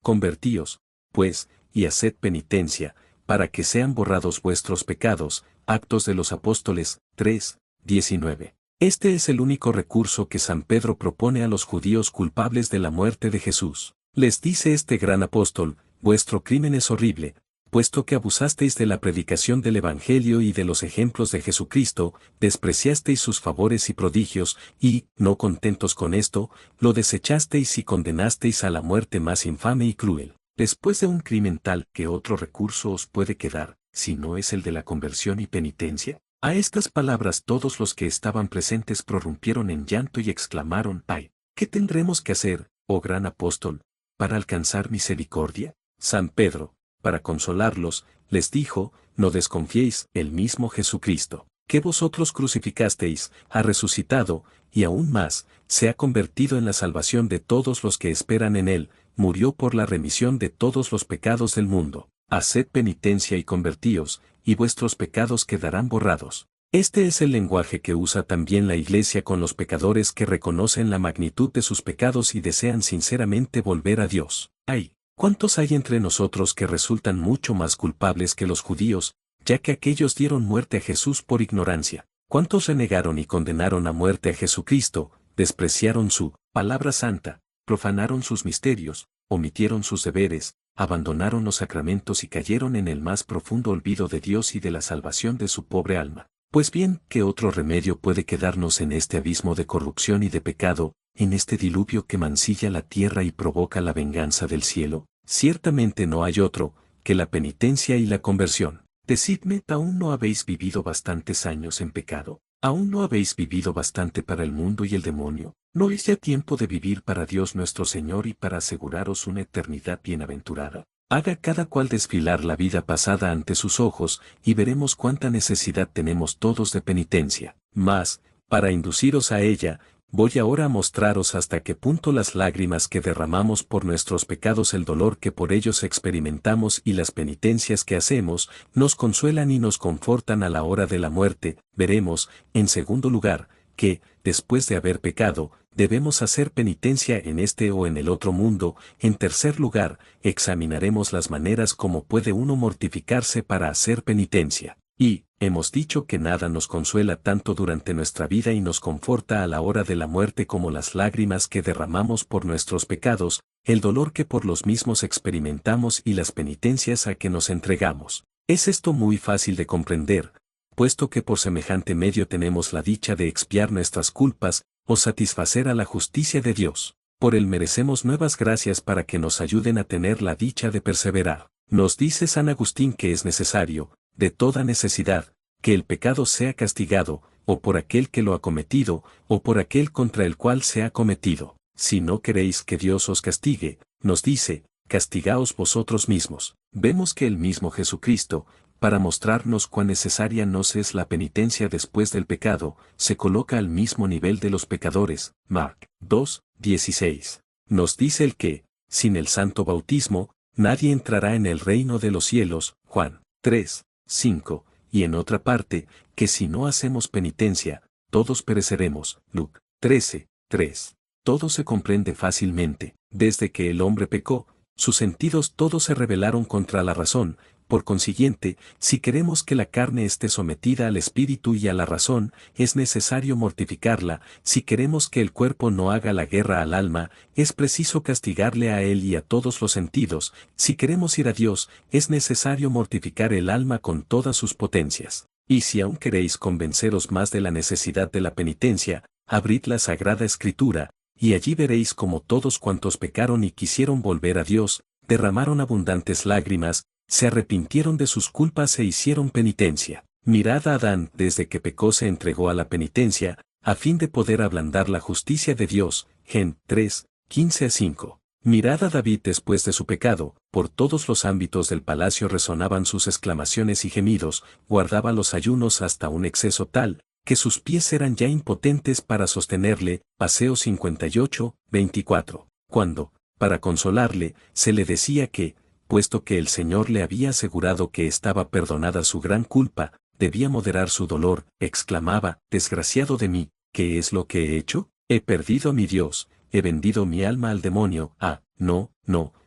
Convertíos, pues, y haced penitencia, para que sean borrados vuestros pecados. Actos de los Apóstoles, 3, 19. Este es el único recurso que San Pedro propone a los judíos culpables de la muerte de Jesús. Les dice este gran apóstol: vuestro crimen es horrible, puesto que abusasteis de la predicación del Evangelio y de los ejemplos de Jesucristo, despreciasteis sus favores y prodigios, y, no contentos con esto, lo desechasteis y condenasteis a la muerte más infame y cruel. Después de un crimen tal, ¿qué otro recurso os puede quedar, si no es el de la conversión y penitencia? A estas palabras todos los que estaban presentes prorrumpieron en llanto y exclamaron: ¡ay! ¿Qué tendremos que hacer, oh gran apóstol, para alcanzar misericordia? San Pedro, para consolarlos, les dijo: no desconfiéis, el mismo Jesucristo, que vosotros crucificasteis, ha resucitado, y aún más, se ha convertido en la salvación de todos los que esperan en él, murió por la remisión de todos los pecados del mundo. Haced penitencia y convertíos, y vuestros pecados quedarán borrados. Este es el lenguaje que usa también la Iglesia con los pecadores que reconocen la magnitud de sus pecados y desean sinceramente volver a Dios. ¡Ay! ¿Cuántos hay entre nosotros que resultan mucho más culpables que los judíos, ya que aquellos dieron muerte a Jesús por ignorancia? ¿Cuántos renegaron y condenaron a muerte a Jesucristo, despreciaron su palabra santa, profanaron sus misterios, omitieron sus deberes, abandonaron los sacramentos y cayeron en el más profundo olvido de Dios y de la salvación de su pobre alma? Pues bien, ¿qué otro remedio puede quedarnos en este abismo de corrupción y de pecado, en este diluvio que mancilla la tierra y provoca la venganza del cielo? Ciertamente no hay otro, que la penitencia y la conversión. Decidme, ¿aún no habéis vivido bastantes años en pecado? ¿Aún no habéis vivido bastante para el mundo y el demonio? ¿No es ya tiempo de vivir para Dios nuestro Señor y para aseguraros una eternidad bienaventurada? Haga cada cual desfilar la vida pasada ante sus ojos, y veremos cuánta necesidad tenemos todos de penitencia. Mas, para induciros a ella, voy ahora a mostraros hasta qué punto las lágrimas que derramamos por nuestros pecados, el dolor que por ellos experimentamos y las penitencias que hacemos, nos consuelan y nos confortan a la hora de la muerte. Veremos, en segundo lugar, que, después de haber pecado, debemos hacer penitencia en este o en el otro mundo. En tercer lugar, examinaremos las maneras como puede uno mortificarse para hacer penitencia. Y, hemos dicho que nada nos consuela tanto durante nuestra vida y nos conforta a la hora de la muerte como las lágrimas que derramamos por nuestros pecados, el dolor que por los mismos experimentamos y las penitencias a que nos entregamos. Es esto muy fácil de comprender, puesto que por semejante medio tenemos la dicha de expiar nuestras culpas, o satisfacer a la justicia de Dios. Por él merecemos nuevas gracias para que nos ayuden a tener la dicha de perseverar. Nos dice San Agustín que es necesario, de toda necesidad, que el pecado sea castigado, o por aquel que lo ha cometido, o por aquel contra el cual se ha cometido. Si no queréis que Dios os castigue, nos dice, castigaos vosotros mismos. Vemos que el mismo Jesucristo, para mostrarnos cuán necesaria nos es la penitencia después del pecado, se coloca al mismo nivel de los pecadores. Marc 2, 16. Nos dice el que, sin el santo bautismo, nadie entrará en el reino de los cielos. Juan 3, 5. Y en otra parte, que si no hacemos penitencia, todos pereceremos. Luc 13, 3. Todo se comprende fácilmente. Desde que el hombre pecó, sus sentidos todos se rebelaron contra la razón. Por consiguiente, si queremos que la carne esté sometida al espíritu y a la razón, es necesario mortificarla. Si queremos que el cuerpo no haga la guerra al alma, es preciso castigarle a él y a todos los sentidos. Si queremos ir a Dios, es necesario mortificar el alma con todas sus potencias. Y si aún queréis convenceros más de la necesidad de la penitencia, abrid la Sagrada Escritura, y allí veréis cómo todos cuantos pecaron y quisieron volver a Dios, derramaron abundantes lágrimas, se arrepintieron de sus culpas e hicieron penitencia. Mirad a Adán, desde que pecó se entregó a la penitencia, a fin de poder ablandar la justicia de Dios. Gen 3, 15-5. Mirad a David después de su pecado, por todos los ámbitos del palacio resonaban sus exclamaciones y gemidos, guardaba los ayunos hasta un exceso tal, que sus pies eran ya impotentes para sostenerle. Paseo 58, 24. Cuando, para consolarle, se le decía que, puesto que el Señor le había asegurado que estaba perdonada su gran culpa, debía moderar su dolor, exclamaba: desgraciado de mí, ¿qué es lo que he hecho? He perdido a mi Dios, he vendido mi alma al demonio. Ah, no,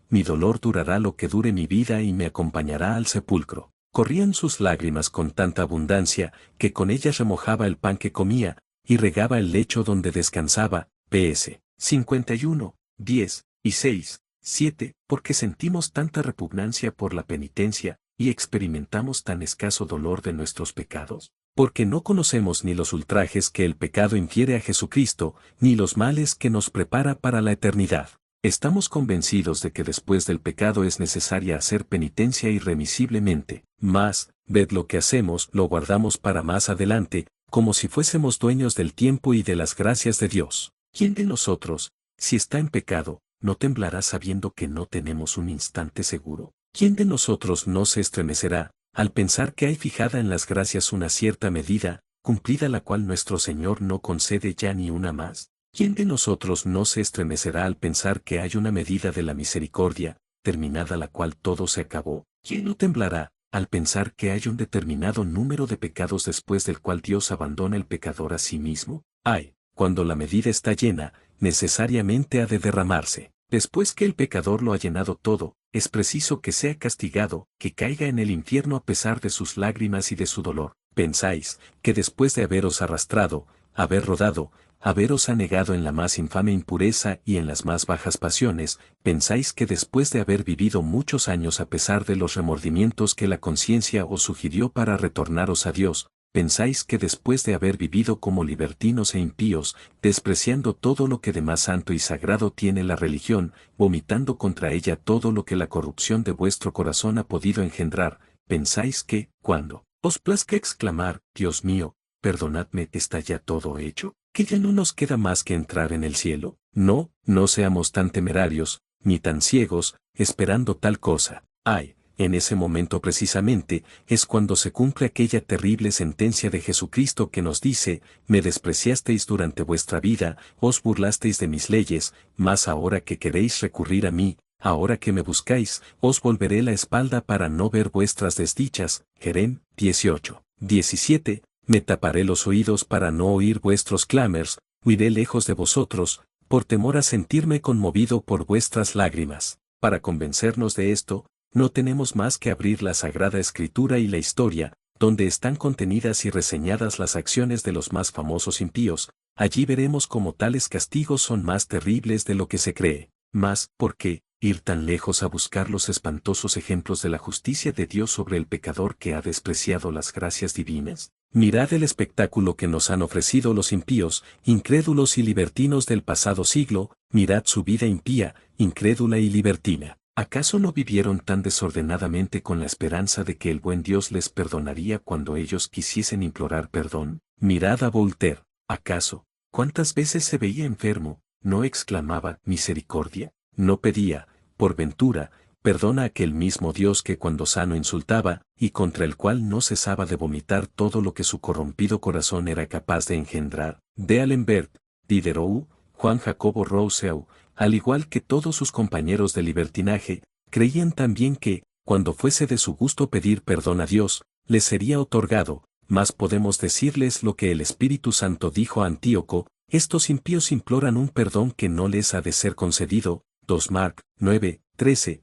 mi dolor durará lo que dure mi vida y me acompañará al sepulcro. Corrían sus lágrimas con tanta abundancia, que con ellas remojaba el pan que comía, y regaba el lecho donde descansaba. PS 51, 10 y 6, 7, porque sentimos tanta repugnancia por la penitencia, y experimentamos tan escaso dolor de nuestros pecados, porque no conocemos ni los ultrajes que el pecado infiere a Jesucristo, ni los males que nos prepara para la eternidad. Estamos convencidos de que después del pecado es necesaria hacer penitencia irremisiblemente, mas, ved lo que hacemos, lo guardamos para más adelante, como si fuésemos dueños del tiempo y de las gracias de Dios. ¿Quién de nosotros, si está en pecado, no temblará sabiendo que no tenemos un instante seguro? ¿Quién de nosotros no se estremecerá, al pensar que hay fijada en las gracias una cierta medida, cumplida la cual nuestro Señor no concede ya ni una más? ¿Quién de nosotros no se estremecerá al pensar que hay una medida de la misericordia, terminada la cual todo se acabó? ¿Quién no temblará, al pensar que hay un determinado número de pecados después del cual Dios abandona el pecador a sí mismo? Ay, cuando la medida está llena, necesariamente ha de derramarse. Después que el pecador lo ha llenado todo, es preciso que sea castigado, que caiga en el infierno a pesar de sus lágrimas y de su dolor. Pensáis que después de haberos arrastrado, haber rodado, haberos anegado en la más infame impureza y en las más bajas pasiones, pensáis que después de haber vivido muchos años a pesar de los remordimientos que la conciencia os sugirió para retornaros a Dios, pensáis que después de haber vivido como libertinos e impíos, despreciando todo lo que de más santo y sagrado tiene la religión, vomitando contra ella todo lo que la corrupción de vuestro corazón ha podido engendrar, pensáis que, cuando os plazca exclamar, Dios mío, perdonadme, ¿está ya todo hecho? ¿Que ya no nos queda más que entrar en el cielo? No, no seamos tan temerarios, ni tan ciegos, esperando tal cosa. Ay, en ese momento precisamente, es cuando se cumple aquella terrible sentencia de Jesucristo que nos dice, me despreciasteis durante vuestra vida, os burlasteis de mis leyes, mas ahora que queréis recurrir a mí, ahora que me buscáis, os volveré la espalda para no ver vuestras desdichas. Jerem 18, 17. Me taparé los oídos para no oír vuestros clamores, huiré lejos de vosotros, por temor a sentirme conmovido por vuestras lágrimas. Para convencernos de esto, no tenemos más que abrir la Sagrada Escritura y la historia, donde están contenidas y reseñadas las acciones de los más famosos impíos. Allí veremos cómo tales castigos son más terribles de lo que se cree. Mas, ¿por qué ir tan lejos a buscar los espantosos ejemplos de la justicia de Dios sobre el pecador que ha despreciado las gracias divinas? Mirad el espectáculo que nos han ofrecido los impíos, incrédulos y libertinos del pasado siglo, mirad su vida impía, incrédula y libertina. ¿Acaso no vivieron tan desordenadamente con la esperanza de que el buen Dios les perdonaría cuando ellos quisiesen implorar perdón? Mirad a Voltaire. ¿Acaso, cuántas veces se veía enfermo, no exclamaba misericordia? No pedía, por ventura, perdona a aquel mismo Dios que cuando sano insultaba, y contra el cual no cesaba de vomitar todo lo que su corrompido corazón era capaz de engendrar. D'Alembert, Diderot, Juan Jacobo Rousseau, al igual que todos sus compañeros de libertinaje, creían también que, cuando fuese de su gusto pedir perdón a Dios, les sería otorgado, mas podemos decirles lo que el Espíritu Santo dijo a Antíoco, estos impíos imploran un perdón que no les ha de ser concedido. 2 Marc 9, 13.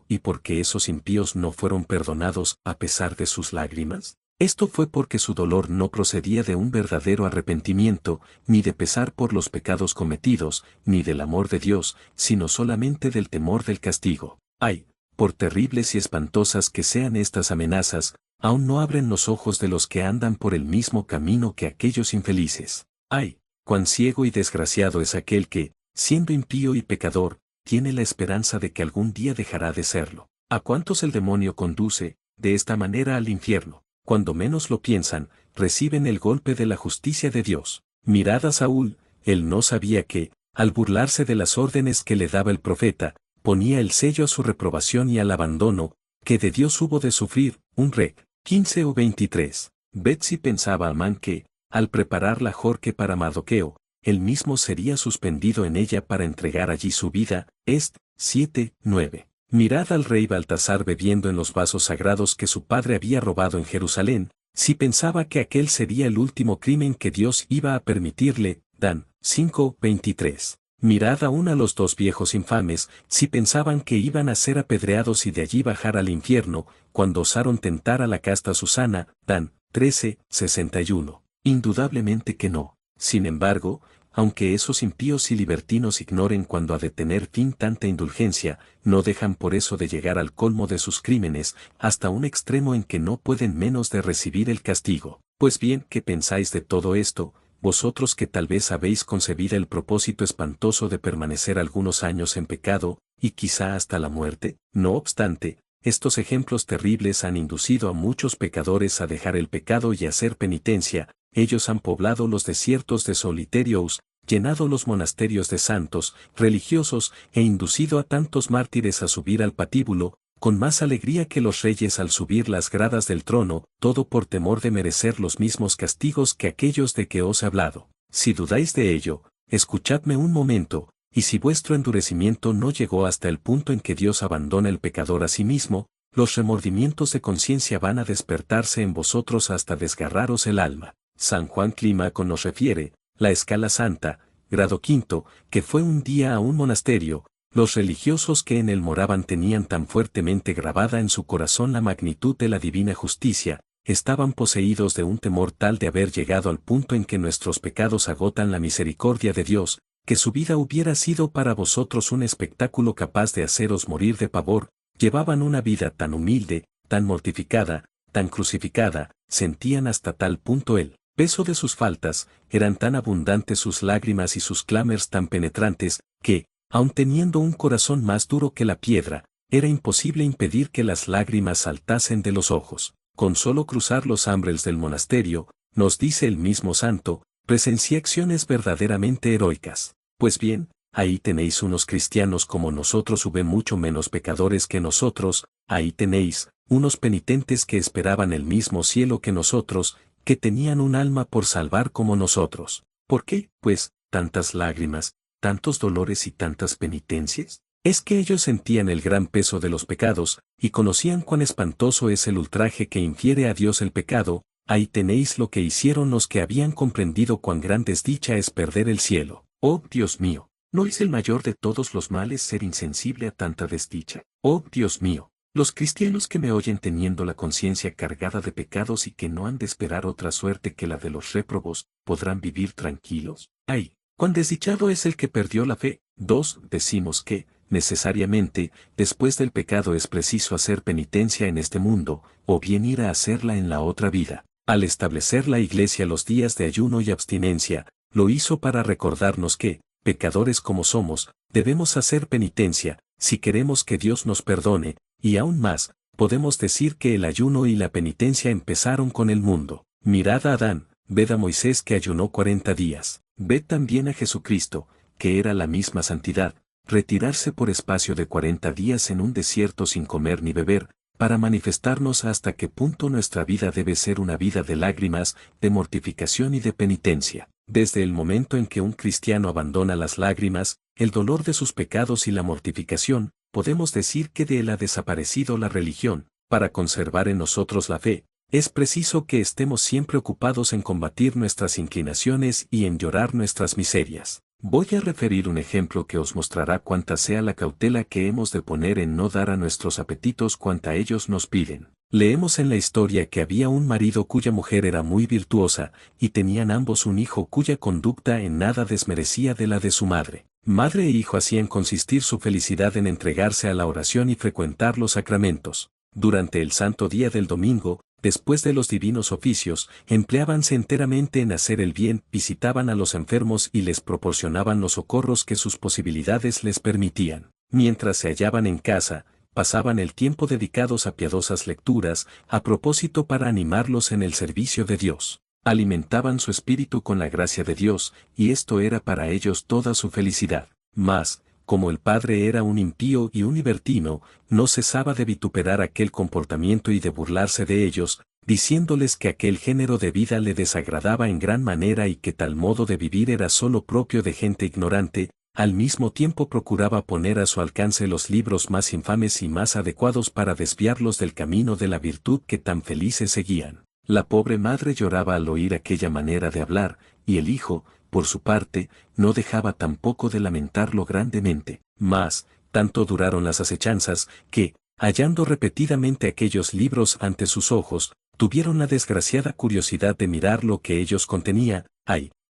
¿Y por qué esos impíos no fueron perdonados a pesar de sus lágrimas? Esto fue porque su dolor no procedía de un verdadero arrepentimiento, ni de pesar por los pecados cometidos, ni del amor de Dios, sino solamente del temor del castigo. Ay, por terribles y espantosas que sean estas amenazas, aún no abren los ojos de los que andan por el mismo camino que aquellos infelices. Ay, cuán ciego y desgraciado es aquel que, siendo impío y pecador, tiene la esperanza de que algún día dejará de serlo. ¿A cuántos el demonio conduce, de esta manera al infierno? Cuando menos lo piensan, reciben el golpe de la justicia de Dios. Mirad a Saúl, él no sabía que, al burlarse de las órdenes que le daba el profeta, ponía el sello a su reprobación y al abandono, que de Dios hubo de sufrir. Un Rec. 15 o 23. Betsy pensaba Amán que, al preparar la jorque para Mardoqueo, él mismo sería suspendido en ella para entregar allí su vida. Est. 7, 9. Mirad al rey Baltasar bebiendo en los vasos sagrados que su padre había robado en Jerusalén, si pensaba que aquel sería el último crimen que Dios iba a permitirle. Dan. 5, 23. Mirad aún a los dos viejos infames, si pensaban que iban a ser apedreados y de allí bajar al infierno, cuando osaron tentar a la casta Susana, Dan 13:61. Indudablemente que no. Sin embargo, aunque esos impíos y libertinos ignoren cuándo ha de tener fin tanta indulgencia, no dejan por eso de llegar al colmo de sus crímenes, hasta un extremo en que no pueden menos de recibir el castigo. Pues bien, ¿qué pensáis de todo esto? Vosotros que tal vez habéis concebido el propósito espantoso de permanecer algunos años en pecado, y quizá hasta la muerte. No obstante, estos ejemplos terribles han inducido a muchos pecadores a dejar el pecado y a hacer penitencia. Ellos han poblado los desiertos de Soliterios, llenado los monasterios de santos, religiosos, e inducido a tantos mártires a subir al patíbulo, con más alegría que los reyes al subir las gradas del trono, todo por temor de merecer los mismos castigos que aquellos de que os he hablado. Si dudáis de ello, escuchadme un momento, y si vuestro endurecimiento no llegó hasta el punto en que Dios abandona el pecador a sí mismo, los remordimientos de conciencia van a despertarse en vosotros hasta desgarraros el alma. San Juan Clímaco nos refiere, la escala santa, grado quinto, que fue un día a un monasterio. Los religiosos que en él moraban tenían tan fuertemente grabada en su corazón la magnitud de la divina justicia, estaban poseídos de un temor tal de haber llegado al punto en que nuestros pecados agotan la misericordia de Dios, que su vida hubiera sido para vosotros un espectáculo capaz de haceros morir de pavor. Llevaban una vida tan humilde, tan mortificada, tan crucificada, sentían hasta tal punto el peso de sus faltas, eran tan abundantes sus lágrimas y sus clamores tan penetrantes, que, aun teniendo un corazón más duro que la piedra, era imposible impedir que las lágrimas saltasen de los ojos. Con solo cruzar los umbrales del monasterio, nos dice el mismo santo, presencié acciones verdaderamente heroicas. Pues bien, ahí tenéis unos cristianos como nosotros, mucho menos pecadores que nosotros, ahí tenéis unos penitentes que esperaban el mismo cielo que nosotros, que tenían un alma por salvar como nosotros. ¿Por qué, pues, tantas lágrimas, tantos dolores y tantas penitencias? Es que ellos sentían el gran peso de los pecados, y conocían cuán espantoso es el ultraje que infiere a Dios el pecado. Ahí tenéis lo que hicieron los que habían comprendido cuán gran desdicha es perder el cielo. Oh Dios mío, ¿no es el mayor de todos los males ser insensible a tanta desdicha? Oh Dios mío, los cristianos que me oyen teniendo la conciencia cargada de pecados y que no han de esperar otra suerte que la de los réprobos, ¿podrán vivir tranquilos? ¡Ay! Cuán desdichado es el que perdió la fe. 2. Decimos que, necesariamente, después del pecado es preciso hacer penitencia en este mundo, o bien ir a hacerla en la otra vida. Al establecer la Iglesia los días de ayuno y abstinencia, lo hizo para recordarnos que, pecadores como somos, debemos hacer penitencia, si queremos que Dios nos perdone, y aún más, podemos decir que el ayuno y la penitencia empezaron con el mundo. Mirad a Adán, ved a Moisés que ayunó 40 días, ved también a Jesucristo, que era la misma santidad, retirarse por espacio de 40 días en un desierto sin comer ni beber, para manifestarnos hasta qué punto nuestra vida debe ser una vida de lágrimas, de mortificación y de penitencia. Desde el momento en que un cristiano abandona las lágrimas, el dolor de sus pecados y la mortificación, podemos decir que de él ha desaparecido la religión. Para conservar en nosotros la fe, es preciso que estemos siempre ocupados en combatir nuestras inclinaciones y en llorar nuestras miserias. Voy a referir un ejemplo que os mostrará cuánta sea la cautela que hemos de poner en no dar a nuestros apetitos cuanta ellos nos piden. Leemos en la historia que había un marido cuya mujer era muy virtuosa, y tenían ambos un hijo cuya conducta en nada desmerecía de la de su madre. Madre e hijo hacían consistir su felicidad en entregarse a la oración y frecuentar los sacramentos. Durante el santo día del domingo, después de los divinos oficios, empleábanse enteramente en hacer el bien, visitaban a los enfermos y les proporcionaban los socorros que sus posibilidades les permitían. Mientras se hallaban en casa, pasaban el tiempo dedicados a piadosas lecturas, a propósito para animarlos en el servicio de Dios. Alimentaban su espíritu con la gracia de Dios, y esto era para ellos toda su felicidad. Mas, como el padre era un impío y un libertino, no cesaba de vituperar aquel comportamiento y de burlarse de ellos, diciéndoles que aquel género de vida le desagradaba en gran manera y que tal modo de vivir era solo propio de gente ignorante. Al mismo tiempo procuraba poner a su alcance los libros más infames y más adecuados para desviarlos del camino de la virtud que tan felices seguían. La pobre madre lloraba al oír aquella manera de hablar, y el hijo, por su parte, no dejaba tampoco de lamentarlo grandemente. Mas, tanto duraron las acechanzas, que, hallando repetidamente aquellos libros ante sus ojos, tuvieron la desgraciada curiosidad de mirar lo que ellos contenía.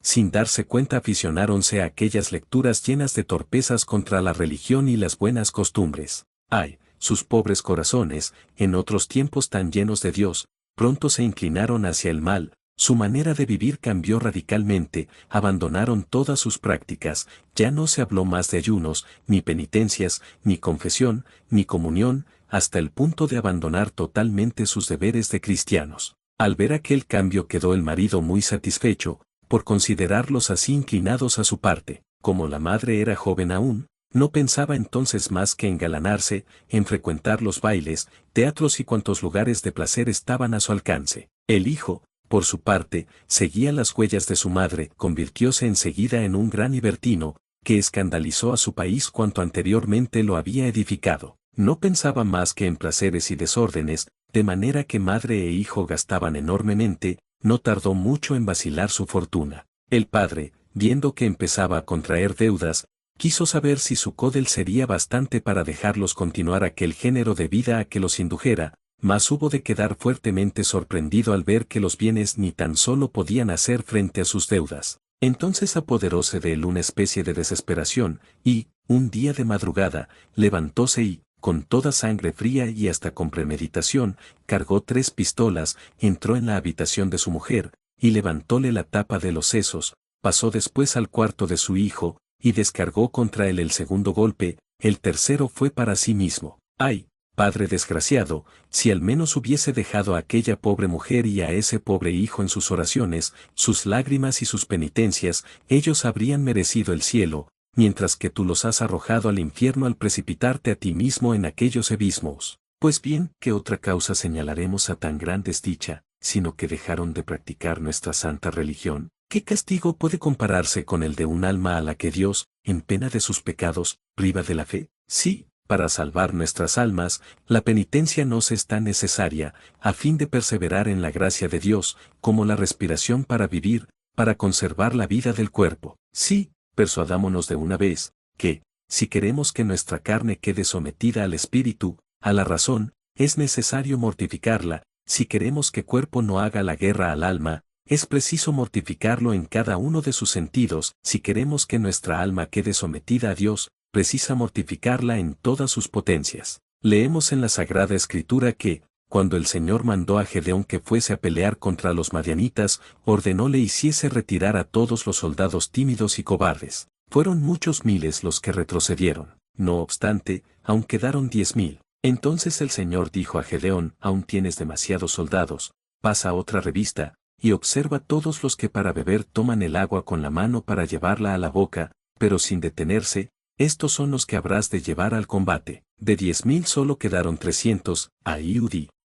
Sin darse cuenta aficionáronse a aquellas lecturas llenas de torpezas contra la religión y las buenas costumbres. Sus pobres corazones, en otros tiempos tan llenos de Dios, pronto se inclinaron hacia el mal, su manera de vivir cambió radicalmente, abandonaron todas sus prácticas, ya no se habló más de ayunos, ni penitencias, ni confesión, ni comunión, hasta el punto de abandonar totalmente sus deberes de cristianos. Al ver aquel cambio quedó el marido muy satisfecho, por considerarlos así inclinados a su parte. Como la madre era joven aún, no pensaba entonces más que engalanarse, en frecuentar los bailes, teatros y cuantos lugares de placer estaban a su alcance. El hijo, por su parte, seguía las huellas de su madre, convirtióse enseguida en un gran libertino, que escandalizó a su país cuanto anteriormente lo había edificado. No pensaba más que en placeres y desórdenes, de manera que madre e hijo gastaban enormemente, no tardó mucho en vacilar su fortuna. El padre, viendo que empezaba a contraer deudas, quiso saber si su códel sería bastante para dejarlos continuar aquel género de vida a que los indujera, mas hubo de quedar fuertemente sorprendido al ver que los bienes ni tan solo podían hacer frente a sus deudas. Entonces apoderóse de él una especie de desesperación, y, un día de madrugada, levantóse y, con toda sangre fría y hasta con premeditación, cargó 3 pistolas, entró en la habitación de su mujer, y levantóle la tapa de los sesos, pasó después al cuarto de su hijo, y descargó contra él el segundo golpe, el tercero fue para sí mismo. Padre desgraciado, si al menos hubiese dejado a aquella pobre mujer y a ese pobre hijo en sus oraciones, sus lágrimas y sus penitencias, ellos habrían merecido el cielo, mientras que tú los has arrojado al infierno al precipitarte a ti mismo en aquellos abismos. Pues bien, ¿qué otra causa señalaremos a tan gran desdicha, sino que dejaron de practicar nuestra santa religión? ¿Qué castigo puede compararse con el de un alma a la que Dios, en pena de sus pecados, priva de la fe? Sí, para salvar nuestras almas, la penitencia nos es tan necesaria, a fin de perseverar en la gracia de Dios, como la respiración para vivir, para conservar la vida del cuerpo. Sí, persuadámonos de una vez, que, si queremos que nuestra carne quede sometida al espíritu, a la razón, es necesario mortificarla. Si queremos que cuerpo no haga la guerra al alma, es preciso mortificarlo en cada uno de sus sentidos. Si queremos que nuestra alma quede sometida a Dios, precisa mortificarla en todas sus potencias. Leemos en la Sagrada Escritura que, cuando el Señor mandó a Gedeón que fuese a pelear contra los madianitas, ordenó le hiciese retirar a todos los soldados tímidos y cobardes. Fueron muchos miles los que retrocedieron. No obstante, aún quedaron 10.000. Entonces el Señor dijo a Gedeón: aún tienes demasiados soldados, pasa a otra revista, y observa todos los que para beber toman el agua con la mano para llevarla a la boca, pero sin detenerse. Estos son los que habrás de llevar al combate. De 10.000 solo quedaron 300, Ahí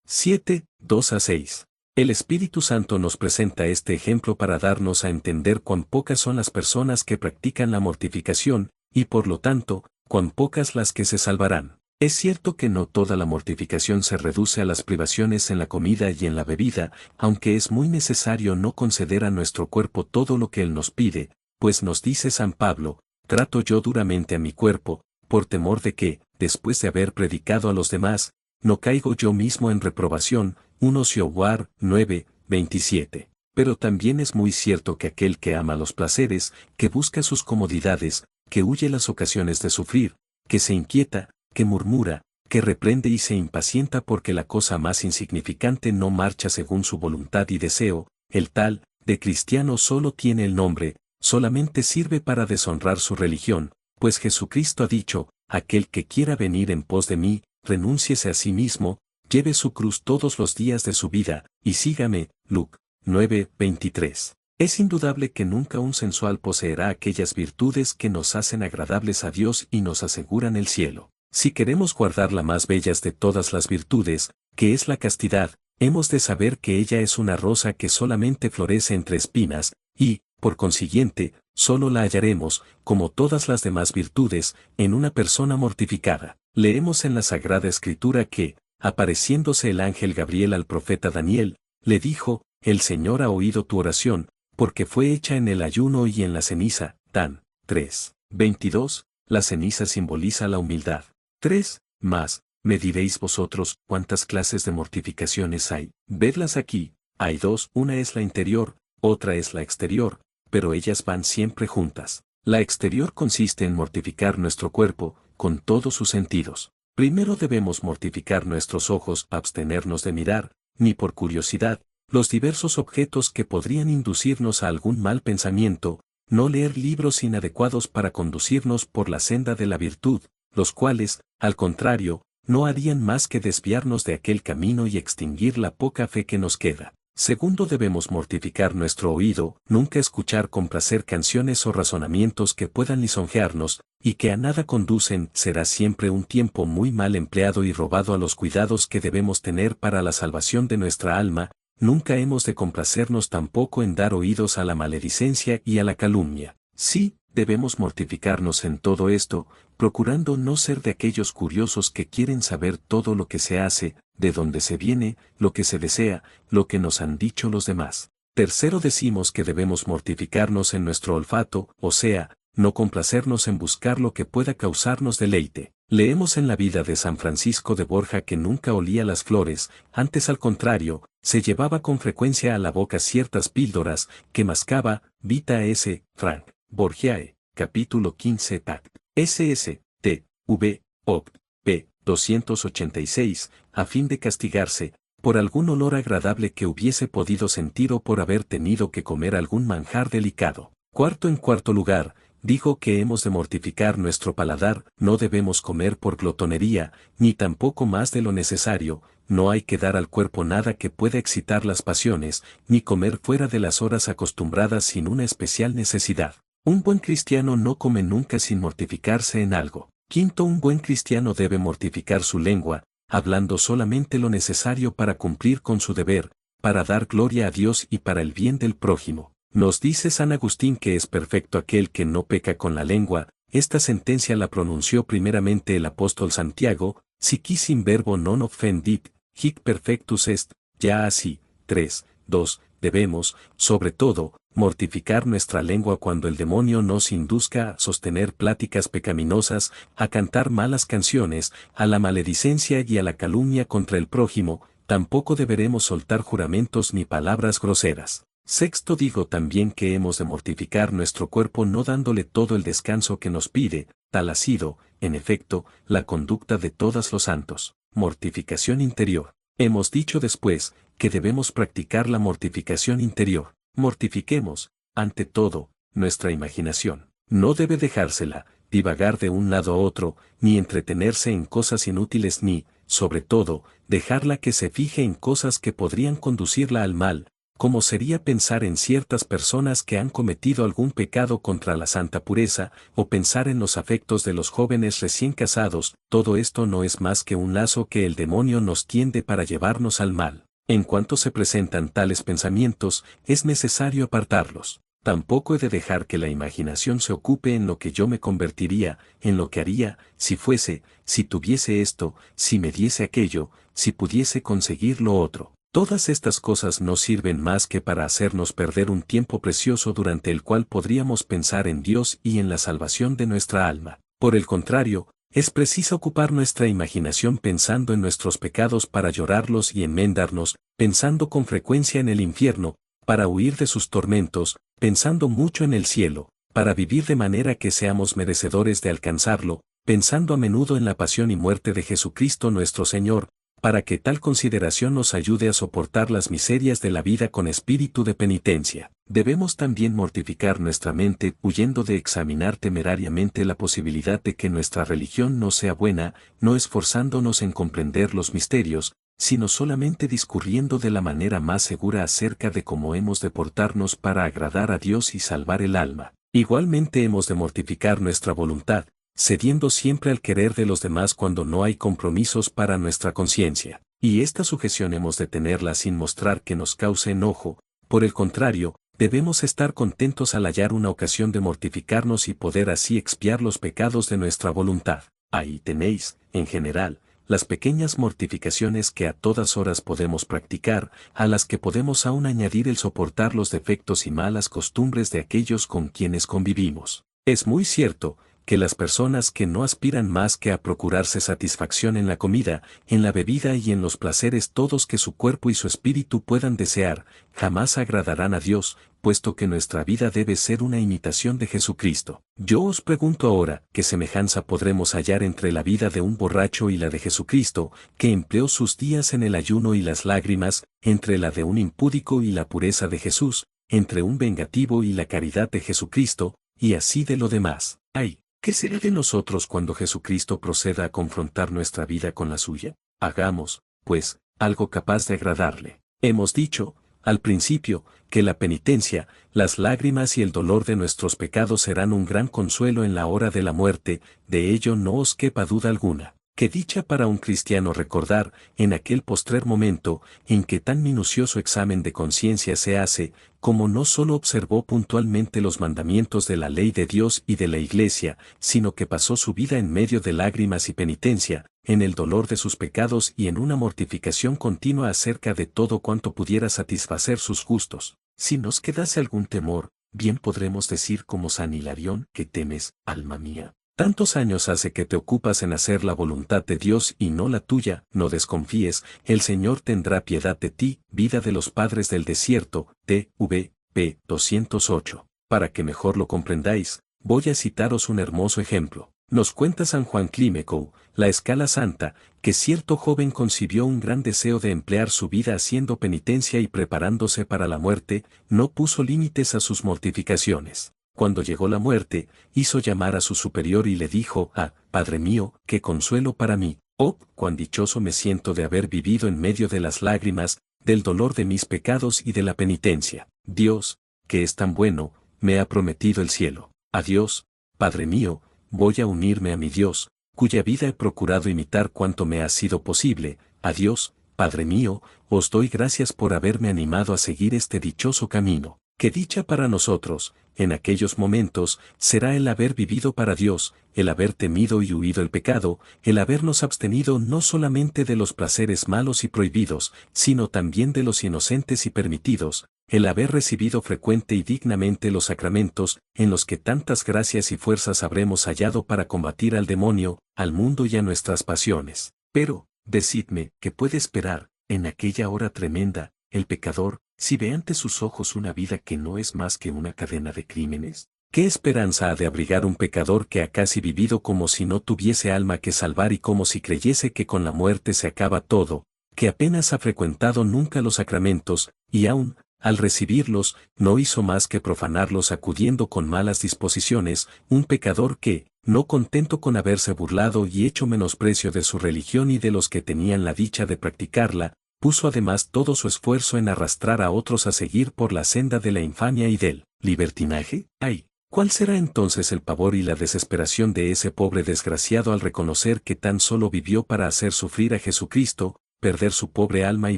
7, 2-6. El Espíritu Santo nos presenta este ejemplo para darnos a entender cuán pocas son las personas que practican la mortificación, y por lo tanto, cuán pocas las que se salvarán. Es cierto que no toda la mortificación se reduce a las privaciones en la comida y en la bebida, aunque es muy necesario no conceder a nuestro cuerpo todo lo que Él nos pide, pues nos dice San Pablo: trato yo duramente a mi cuerpo, por temor de que, después de haber predicado a los demás, no caigo yo mismo en reprobación. 1 Sioguar 9, 27. Pero también es muy cierto que aquel que ama los placeres, que busca sus comodidades, que huye las ocasiones de sufrir, que se inquieta, que murmura, que reprende y se impacienta porque la cosa más insignificante no marcha según su voluntad y deseo, el tal, de cristiano solo tiene el nombre, solamente sirve para deshonrar su religión, pues Jesucristo ha dicho: aquel que quiera venir en pos de mí, renúnciese a sí mismo, lleve su cruz todos los días de su vida, y sígame. Luc 9, 23. Es indudable que nunca un sensual poseerá aquellas virtudes que nos hacen agradables a Dios y nos aseguran el cielo. Si queremos guardar la más bellas de todas las virtudes, que es la castidad, hemos de saber que ella es una rosa que solamente florece entre espinas, y, por consiguiente, solo la hallaremos, como todas las demás virtudes, en una persona mortificada. Leemos en la Sagrada Escritura que, apareciéndose el ángel Gabriel al profeta Daniel, le dijo: el Señor ha oído tu oración, porque fue hecha en el ayuno y en la ceniza. Dan 3:22, la ceniza simboliza la humildad. 3. Más, me diréis vosotros, ¿cuántas clases de mortificaciones hay? Vedlas aquí, hay dos, una es la interior, otra es la exterior, pero ellas van siempre juntas. La exterior consiste en mortificar nuestro cuerpo, con todos sus sentidos. Primero debemos mortificar nuestros ojos, abstenernos de mirar, ni por curiosidad, los diversos objetos que podrían inducirnos a algún mal pensamiento, no leer libros inadecuados para conducirnos por la senda de la virtud, los cuales, al contrario, no harían más que desviarnos de aquel camino y extinguir la poca fe que nos queda. Segundo, debemos mortificar nuestro oído, nunca escuchar con placer canciones o razonamientos que puedan lisonjearnos, y que a nada conducen. Será siempre un tiempo muy mal empleado y robado a los cuidados que debemos tener para la salvación de nuestra alma. Nunca hemos de complacernos tampoco en dar oídos a la maledicencia y a la calumnia. Sí, debemos mortificarnos en todo esto, procurando no ser de aquellos curiosos que quieren saber todo lo que se hace, de dónde se viene, lo que se desea, lo que nos han dicho los demás. Tercero, decimos que debemos mortificarnos en nuestro olfato, o sea, no complacernos en buscar lo que pueda causarnos deleite. Leemos en la vida de San Francisco de Borja que nunca olía las flores, antes al contrario, se llevaba con frecuencia a la boca ciertas píldoras que mascaba. Vita S. Frank Borgiae, capítulo 15 Tact. SS. T. V. Oct. P. 286, a fin de castigarse, por algún olor agradable que hubiese podido sentir o por haber tenido que comer algún manjar delicado. Cuarto, en cuarto lugar, dijo que hemos de mortificar nuestro paladar, no debemos comer por glotonería, ni tampoco más de lo necesario, no hay que dar al cuerpo nada que pueda excitar las pasiones, ni comer fuera de las horas acostumbradas sin una especial necesidad. Un buen cristiano no come nunca sin mortificarse en algo. Quinto, un buen cristiano debe mortificar su lengua, hablando solamente lo necesario para cumplir con su deber, para dar gloria a Dios y para el bien del prójimo. Nos dice San Agustín que es perfecto aquel que no peca con la lengua. Esta sentencia la pronunció primeramente el apóstol Santiago: si quis in verbo non offendit, hic perfectus est. Ya así, 3:2, debemos, sobre todo, mortificar nuestra lengua cuando el demonio nos induzca a sostener pláticas pecaminosas, a cantar malas canciones, a la maledicencia y a la calumnia contra el prójimo. Tampoco deberemos soltar juramentos ni palabras groseras. Sexto, digo también que hemos de mortificar nuestro cuerpo no dándole todo el descanso que nos pide. Tal ha sido, en efecto, la conducta de todos los santos. Mortificación interior. Hemos dicho después que debemos practicar la mortificación interior. Mortifiquemos, ante todo, nuestra imaginación. No debe dejársela divagar de un lado a otro, ni entretenerse en cosas inútiles, ni, sobre todo, dejarla que se fije en cosas que podrían conducirla al mal, como sería pensar en ciertas personas que han cometido algún pecado contra la santa pureza, o pensar en los afectos de los jóvenes recién casados. Todo esto no es más que un lazo que el demonio nos tiende para llevarnos al mal. En cuanto se presentan tales pensamientos, es necesario apartarlos. Tampoco he de dejar que la imaginación se ocupe en lo que yo me convertiría, en lo que haría, si fuese, si tuviese esto, si me diese aquello, si pudiese conseguir lo otro. Todas estas cosas no sirven más que para hacernos perder un tiempo precioso durante el cual podríamos pensar en Dios y en la salvación de nuestra alma. Por el contrario, es preciso ocupar nuestra imaginación pensando en nuestros pecados para llorarlos y enmendarnos, pensando con frecuencia en el infierno, para huir de sus tormentos, pensando mucho en el cielo, para vivir de manera que seamos merecedores de alcanzarlo, pensando a menudo en la pasión y muerte de Jesucristo nuestro Señor, para que tal consideración nos ayude a soportar las miserias de la vida con espíritu de penitencia. Debemos también mortificar nuestra mente, huyendo de examinar temerariamente la posibilidad de que nuestra religión no sea buena, no esforzándonos en comprender los misterios, sino solamente discurriendo de la manera más segura acerca de cómo hemos de portarnos para agradar a Dios y salvar el alma. Igualmente hemos de mortificar nuestra voluntad, cediendo siempre al querer de los demás cuando no hay compromisos para nuestra conciencia. Y esta sujeción hemos de tenerla sin mostrar que nos cause enojo. Por el contrario, debemos estar contentos al hallar una ocasión de mortificarnos y poder así expiar los pecados de nuestra voluntad. Ahí tenéis, en general, las pequeñas mortificaciones que a todas horas podemos practicar, a las que podemos aún añadir el soportar los defectos y malas costumbres de aquellos con quienes convivimos. Es muy cierto que las personas que no aspiran más que a procurarse satisfacción en la comida, en la bebida y en los placeres todos que su cuerpo y su espíritu puedan desear, jamás agradarán a Dios, puesto que nuestra vida debe ser una imitación de Jesucristo. Yo os pregunto ahora, ¿qué semejanza podremos hallar entre la vida de un borracho y la de Jesucristo, que empleó sus días en el ayuno y las lágrimas, entre la de un impúdico y la pureza de Jesús, entre un vengativo y la caridad de Jesucristo, y así de lo demás? ¡Ay! ¿Qué será de nosotros cuando Jesucristo proceda a confrontar nuestra vida con la suya? Hagamos, pues, algo capaz de agradarle. Hemos dicho, al principio, que la penitencia, las lágrimas y el dolor de nuestros pecados serán un gran consuelo en la hora de la muerte, de ello no os quepa duda alguna. Qué dicha para un cristiano recordar, en aquel postrer momento, en que tan minucioso examen de conciencia se hace, como no solo observó puntualmente los mandamientos de la ley de Dios y de la Iglesia, sino que pasó su vida en medio de lágrimas y penitencia, en el dolor de sus pecados y en una mortificación continua acerca de todo cuanto pudiera satisfacer sus gustos. Si nos quedase algún temor, bien podremos decir como San Hilarión, que temes, alma mía. Tantos años hace que te ocupas en hacer la voluntad de Dios y no la tuya, no desconfíes, el Señor tendrá piedad de ti. Vida de los Padres del Desierto, T.V. p. 208. Para que mejor lo comprendáis, voy a citaros un hermoso ejemplo. Nos cuenta San Juan Climeco, la Escala Santa, que cierto joven concibió un gran deseo de emplear su vida haciendo penitencia y preparándose para la muerte, no puso límites a sus mortificaciones. Cuando llegó la muerte, hizo llamar a su superior y le dijo: Padre mío, qué consuelo para mí. Oh, cuán dichoso me siento de haber vivido en medio de las lágrimas, del dolor de mis pecados y de la penitencia. Dios, que es tan bueno, me ha prometido el cielo. Adiós, Padre mío, voy a unirme a mi Dios, cuya vida he procurado imitar cuanto me ha sido posible. Adiós, Padre mío, os doy gracias por haberme animado a seguir este dichoso camino. Qué dicha para nosotros, en aquellos momentos, será el haber vivido para Dios, el haber temido y huido el pecado, el habernos abstenido no solamente de los placeres malos y prohibidos, sino también de los inocentes y permitidos, el haber recibido frecuente y dignamente los sacramentos, en los que tantas gracias y fuerzas habremos hallado para combatir al demonio, al mundo y a nuestras pasiones. Pero, decidme, ¿qué puede esperar, en aquella hora tremenda, el pecador, si ve ante sus ojos una vida que no es más que una cadena de crímenes? ¿Qué esperanza ha de abrigar un pecador que ha casi vivido como si no tuviese alma que salvar y como si creyese que con la muerte se acaba todo, que apenas ha frecuentado nunca los sacramentos, y aún, al recibirlos, no hizo más que profanarlos acudiendo con malas disposiciones, un pecador que, no contento con haberse burlado y hecho menosprecio de su religión y de los que tenían la dicha de practicarla, puso además todo su esfuerzo en arrastrar a otros a seguir por la senda de la infamia y del libertinaje? ¡Ay! ¿Cuál será entonces el pavor y la desesperación de ese pobre desgraciado al reconocer que tan solo vivió para hacer sufrir a Jesucristo, perder su pobre alma y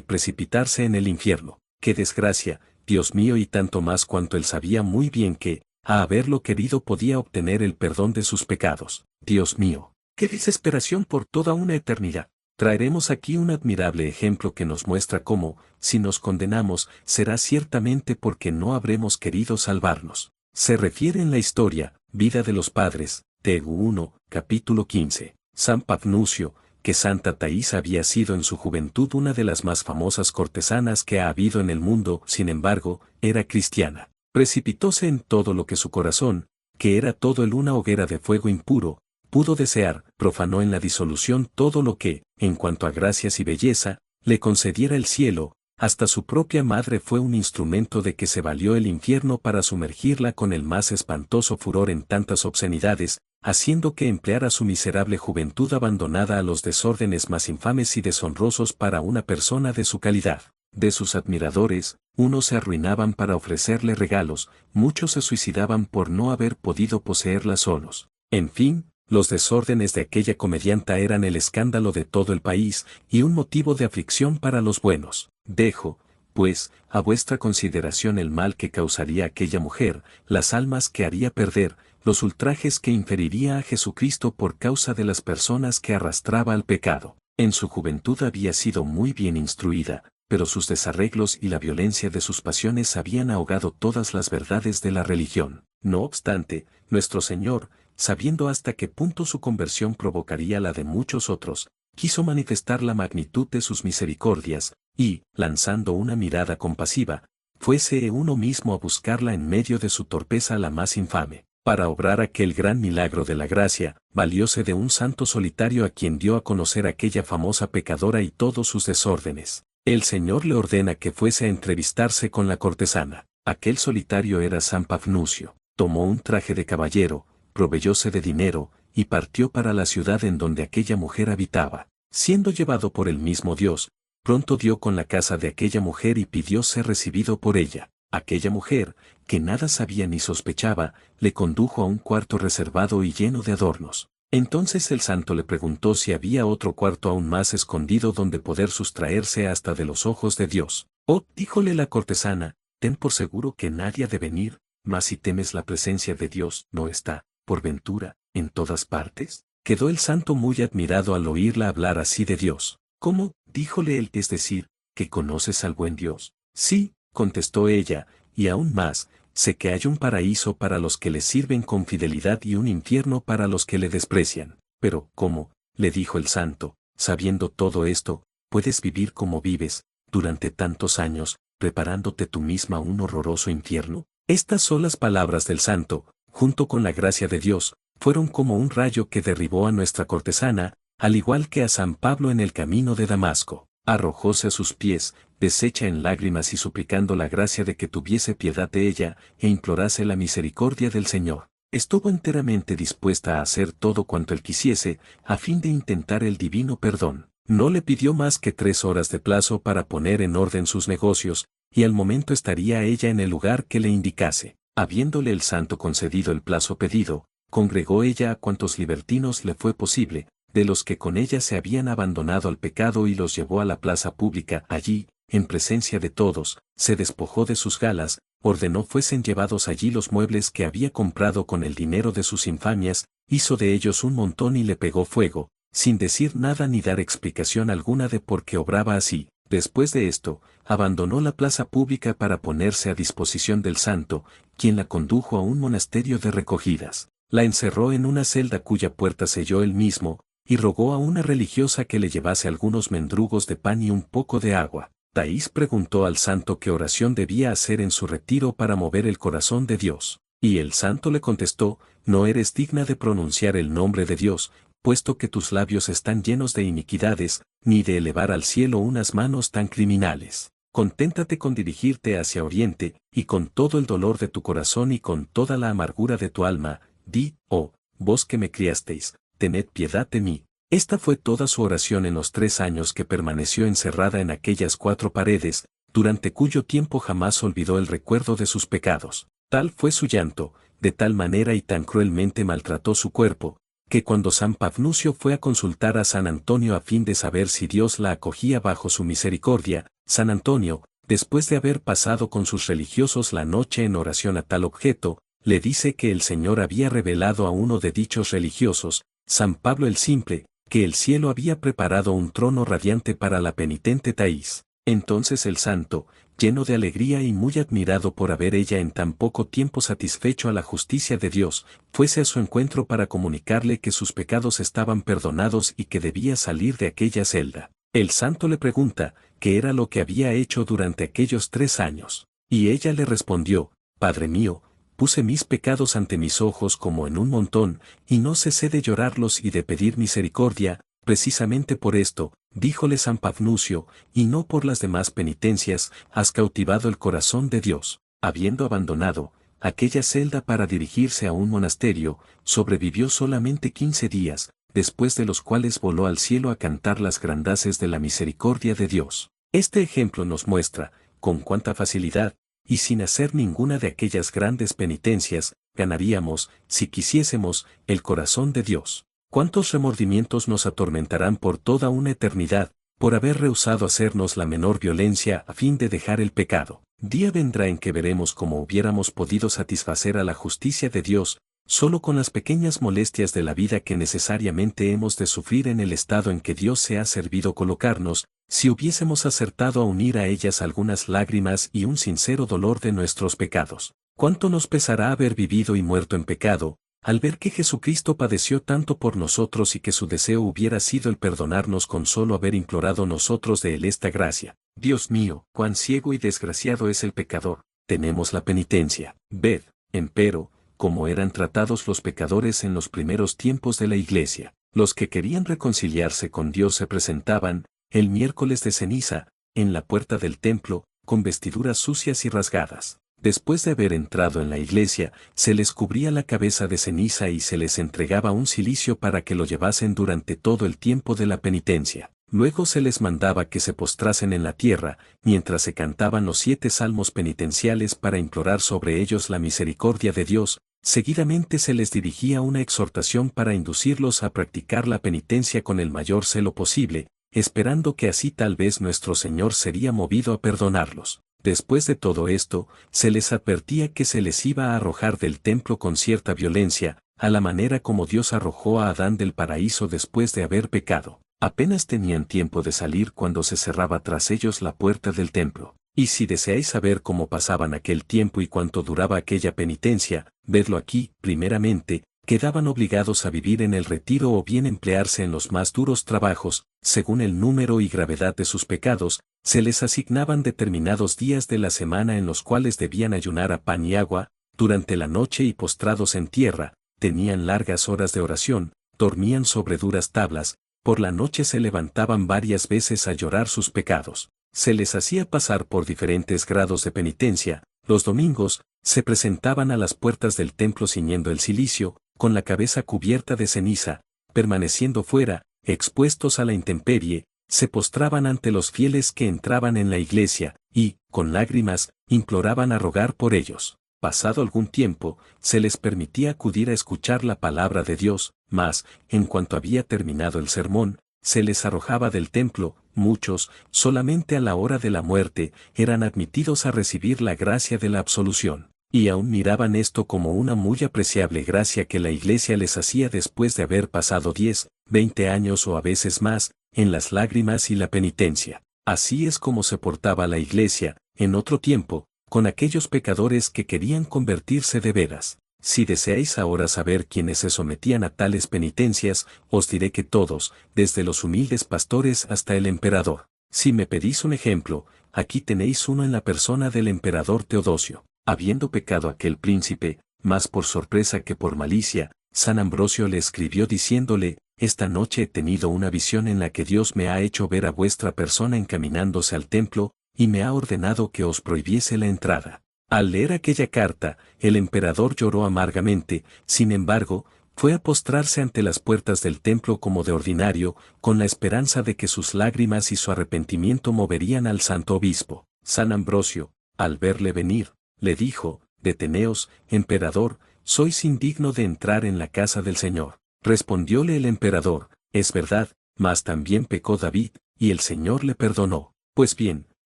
precipitarse en el infierno? ¡Qué desgracia, Dios mío! Y tanto más cuanto él sabía muy bien que, a haberlo querido, podía obtener el perdón de sus pecados. Dios mío, qué desesperación por toda una eternidad. Traeremos aquí un admirable ejemplo que nos muestra cómo, si nos condenamos, será ciertamente porque no habremos querido salvarnos. Se refiere en la historia, Vida de los Padres, TU1, capítulo 15, San Pafnucio, que Santa Taís había sido en su juventud una de las más famosas cortesanas que ha habido en el mundo, sin embargo, era cristiana. Precipitóse en todo lo que su corazón, que era todo el una hoguera de fuego impuro, pudo desear, profanó en la disolución todo lo que, en cuanto a gracias y belleza, le concediera el cielo, hasta su propia madre fue un instrumento de que se valió el infierno para sumergirla con el más espantoso furor en tantas obscenidades, haciendo que empleara su miserable juventud abandonada a los desórdenes más infames y deshonrosos para una persona de su calidad. De sus admiradores, unos se arruinaban para ofrecerle regalos, muchos se suicidaban por no haber podido poseerla solos. En fin, los desórdenes de aquella comedianta eran el escándalo de todo el país y un motivo de aflicción para los buenos. Dejo, pues, a vuestra consideración el mal que causaría aquella mujer, las almas que haría perder, los ultrajes que inferiría a Jesucristo por causa de las personas que arrastraba al pecado. En su juventud había sido muy bien instruida, pero sus desarreglos y la violencia de sus pasiones habían ahogado todas las verdades de la religión. No obstante, nuestro Señor, sabiendo hasta qué punto su conversión provocaría la de muchos otros, quiso manifestar la magnitud de sus misericordias, y, lanzando una mirada compasiva, fuese uno mismo a buscarla en medio de su torpeza la más infame. Para obrar aquel gran milagro de la gracia, valióse de un santo solitario a quien dio a conocer aquella famosa pecadora y todos sus desórdenes. El Señor le ordena que fuese a entrevistarse con la cortesana. Aquel solitario era San Pafnucio. Tomó un traje de caballero, proveyóse de dinero, y partió para la ciudad en donde aquella mujer habitaba. Siendo llevado por el mismo Dios, pronto dio con la casa de aquella mujer y pidió ser recibido por ella. Aquella mujer, que nada sabía ni sospechaba, le condujo a un cuarto reservado y lleno de adornos. Entonces el santo le preguntó si había otro cuarto aún más escondido donde poder sustraerse hasta de los ojos de Dios. Oh, díjole la cortesana, ten por seguro que nadie ha de venir, mas si temes la presencia de Dios, ¿no está, por ventura, en todas partes? Quedó el santo muy admirado al oírla hablar así de Dios. ¿Cómo? Díjole él, es decir, ¿que conoces al buen Dios? Sí, contestó ella, y aún más, sé que hay un paraíso para los que le sirven con fidelidad y un infierno para los que le desprecian. Pero, ¿cómo? Le dijo el santo, sabiendo todo esto, puedes vivir como vives, durante tantos años, preparándote tú misma un horroroso infierno. Estas solas palabras del santo, junto con la gracia de Dios, fueron como un rayo que derribó a nuestra cortesana, al igual que a San Pablo en el camino de Damasco. Arrojóse a sus pies, deshecha en lágrimas y suplicando la gracia de que tuviese piedad de ella, e implorase la misericordia del Señor. Estuvo enteramente dispuesta a hacer todo cuanto él quisiese, a fin de intentar el divino perdón. No le pidió más que 3 horas de plazo para poner en orden sus negocios, y al momento estaría ella en el lugar que le indicase. Habiéndole el santo concedido el plazo pedido, congregó ella a cuantos libertinos le fue posible, de los que con ella se habían abandonado al pecado, y los llevó a la plaza pública. Allí, en presencia de todos, se despojó de sus galas, ordenó fuesen llevados allí los muebles que había comprado con el dinero de sus infamias, hizo de ellos un montón y le pegó fuego, sin decir nada ni dar explicación alguna de por qué obraba así. Después de esto, abandonó la plaza pública para ponerse a disposición del santo, quien la condujo a un monasterio de recogidas. La encerró en una celda cuya puerta selló él mismo, y rogó a una religiosa que le llevase algunos mendrugos de pan y un poco de agua. Thais preguntó al santo qué oración debía hacer en su retiro para mover el corazón de Dios. Y el santo le contestó, no eres digna de pronunciar el nombre de Dios, puesto que tus labios están llenos de iniquidades, ni de elevar al cielo unas manos tan criminales. Conténtate con dirigirte hacia oriente, y con todo el dolor de tu corazón y con toda la amargura de tu alma, di, oh, vos que me criasteis, tened piedad de mí. Esta fue toda su oración en los 3 años que permaneció encerrada en aquellas 4 paredes, durante cuyo tiempo jamás olvidó el recuerdo de sus pecados. Tal fue su llanto, de tal manera y tan cruelmente maltrató su cuerpo, que cuando San Pafnucio fue a consultar a San Antonio a fin de saber si Dios la acogía bajo su misericordia, San Antonio, después de haber pasado con sus religiosos la noche en oración a tal objeto, le dice que el Señor había revelado a uno de dichos religiosos, San Pablo el Simple, que el cielo había preparado un trono radiante para la penitente Thais. Entonces el santo, lleno de alegría y muy admirado por haber ella en tan poco tiempo satisfecho a la justicia de Dios, fuese a su encuentro para comunicarle que sus pecados estaban perdonados y que debía salir de aquella celda. El santo le pregunta, ¿qué era lo que había hecho durante aquellos 3 años? Y ella le respondió, Padre mío, puse mis pecados ante mis ojos como en un montón, y no cesé de llorarlos y de pedir misericordia. Precisamente por esto, díjole San Pafnucio, y no por las demás penitencias, has cautivado el corazón de Dios. Habiendo abandonado aquella celda para dirigirse a un monasterio, sobrevivió solamente 15 días, después de los cuales voló al cielo a cantar las grandeces de la misericordia de Dios. Este ejemplo nos muestra, con cuánta facilidad, y sin hacer ninguna de aquellas grandes penitencias, ganaríamos, si quisiésemos, el corazón de Dios. ¿Cuántos remordimientos nos atormentarán por toda una eternidad, por haber rehusado hacernos la menor violencia a fin de dejar el pecado? Día vendrá en que veremos cómo hubiéramos podido satisfacer a la justicia de Dios, solo con las pequeñas molestias de la vida que necesariamente hemos de sufrir en el estado en que Dios se ha servido colocarnos, si hubiésemos acertado a unir a ellas algunas lágrimas y un sincero dolor de nuestros pecados. ¿Cuánto nos pesará haber vivido y muerto en pecado, al ver que Jesucristo padeció tanto por nosotros y que su deseo hubiera sido el perdonarnos con solo haber implorado nosotros de él esta gracia? Dios mío, cuán ciego y desgraciado es el pecador. Tenemos la penitencia. Ved, empero, cómo eran tratados los pecadores en los primeros tiempos de la Iglesia. Los que querían reconciliarse con Dios se presentaban, el miércoles de ceniza, en la puerta del templo, con vestiduras sucias y rasgadas. Después de haber entrado en la iglesia, se les cubría la cabeza de ceniza y se les entregaba un cilicio para que lo llevasen durante todo el tiempo de la penitencia. Luego se les mandaba que se postrasen en la tierra, mientras se cantaban los 7 salmos penitenciales para implorar sobre ellos la misericordia de Dios. Seguidamente se les dirigía una exhortación para inducirlos a practicar la penitencia con el mayor celo posible, esperando que así tal vez nuestro Señor sería movido a perdonarlos. Después de todo esto, se les advertía que se les iba a arrojar del templo con cierta violencia, a la manera como Dios arrojó a Adán del paraíso después de haber pecado. Apenas tenían tiempo de salir cuando se cerraba tras ellos la puerta del templo. Y si deseáis saber cómo pasaban aquel tiempo y cuánto duraba aquella penitencia, vedlo aquí. Primeramente, quedaban obligados a vivir en el retiro o bien emplearse en los más duros trabajos, según el número y gravedad de sus pecados. Se les asignaban determinados días de la semana en los cuales debían ayunar a pan y agua, durante la noche y postrados en tierra, tenían largas horas de oración, dormían sobre duras tablas, por la noche se levantaban varias veces a llorar sus pecados. Se les hacía pasar por diferentes grados de penitencia. Los domingos, se presentaban a las puertas del templo ciñendo el cilicio, con la cabeza cubierta de ceniza, permaneciendo fuera, expuestos a la intemperie, se postraban ante los fieles que entraban en la iglesia, y, con lágrimas, imploraban a rogar por ellos. Pasado algún tiempo, se les permitía acudir a escuchar la palabra de Dios, mas, en cuanto había terminado el sermón, se les arrojaba del templo. Muchos, solamente a la hora de la muerte, eran admitidos a recibir la gracia de la absolución, y aún miraban esto como una muy apreciable gracia que la iglesia les hacía después de haber pasado 10, 20 años o a veces más, en las lágrimas y la penitencia. Así es como se portaba la iglesia, en otro tiempo, con aquellos pecadores que querían convertirse de veras. Si deseáis ahora saber quiénes se sometían a tales penitencias, os diré que todos, desde los humildes pastores hasta el emperador. Si me pedís un ejemplo, aquí tenéis uno en la persona del emperador Teodosio. Habiendo pecado aquel príncipe, más por sorpresa que por malicia, San Ambrosio le escribió diciéndole: esta noche he tenido una visión en la que Dios me ha hecho ver a vuestra persona encaminándose al templo, y me ha ordenado que os prohibiese la entrada. Al leer aquella carta, el emperador lloró amargamente. Sin embargo, fue a postrarse ante las puertas del templo como de ordinario, con la esperanza de que sus lágrimas y su arrepentimiento moverían al santo obispo. San Ambrosio, al verle venir, le dijo: deteneos, emperador, sois indigno de entrar en la casa del Señor. Respondióle el emperador: es verdad, mas también pecó David, y el Señor le perdonó. Pues bien,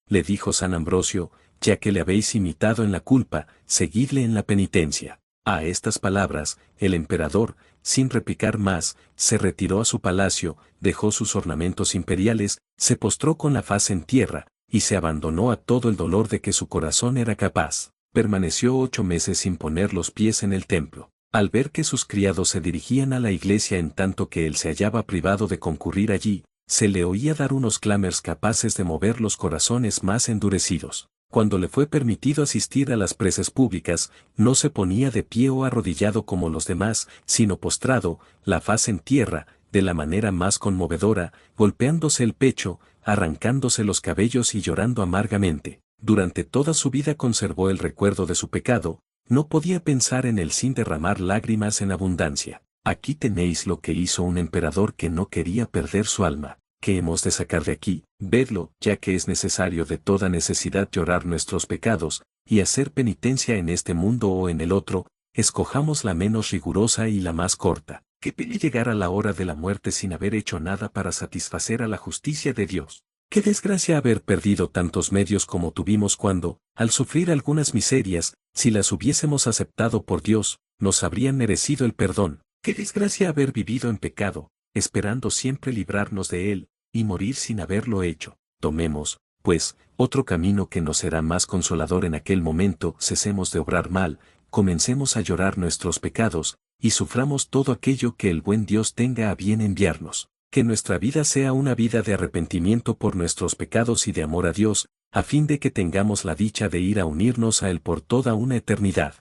le dijo San Ambrosio, ya que le habéis imitado en la culpa, seguidle en la penitencia. A estas palabras, el emperador, sin replicar más, se retiró a su palacio, dejó sus ornamentos imperiales, se postró con la faz en tierra, y se abandonó a todo el dolor de que su corazón era capaz. Permaneció 8 meses sin poner los pies en el templo. Al ver que sus criados se dirigían a la iglesia en tanto que él se hallaba privado de concurrir allí, se le oía dar unos clamores capaces de mover los corazones más endurecidos. Cuando le fue permitido asistir a las preces públicas, no se ponía de pie o arrodillado como los demás, sino postrado, la faz en tierra, de la manera más conmovedora, golpeándose el pecho, arrancándose los cabellos y llorando amargamente. Durante toda su vida conservó el recuerdo de su pecado, no podía pensar en él sin derramar lágrimas en abundancia. Aquí tenéis lo que hizo un emperador que no quería perder su alma. ¿Qué hemos de sacar de aquí? Vedlo, ya que es necesario de toda necesidad llorar nuestros pecados, y hacer penitencia en este mundo o en el otro, escojamos la menos rigurosa y la más corta. ¿Qué pena llegar a la hora de la muerte sin haber hecho nada para satisfacer a la justicia de Dios? Qué desgracia haber perdido tantos medios como tuvimos cuando, al sufrir algunas miserias, si las hubiésemos aceptado por Dios, nos habrían merecido el perdón. Qué desgracia haber vivido en pecado, esperando siempre librarnos de él, y morir sin haberlo hecho. Tomemos, pues, otro camino que nos será más consolador en aquel momento. Cesemos de obrar mal, comencemos a llorar nuestros pecados, y suframos todo aquello que el buen Dios tenga a bien enviarnos. Que nuestra vida sea una vida de arrepentimiento por nuestros pecados y de amor a Dios, a fin de que tengamos la dicha de ir a unirnos a Él por toda una eternidad.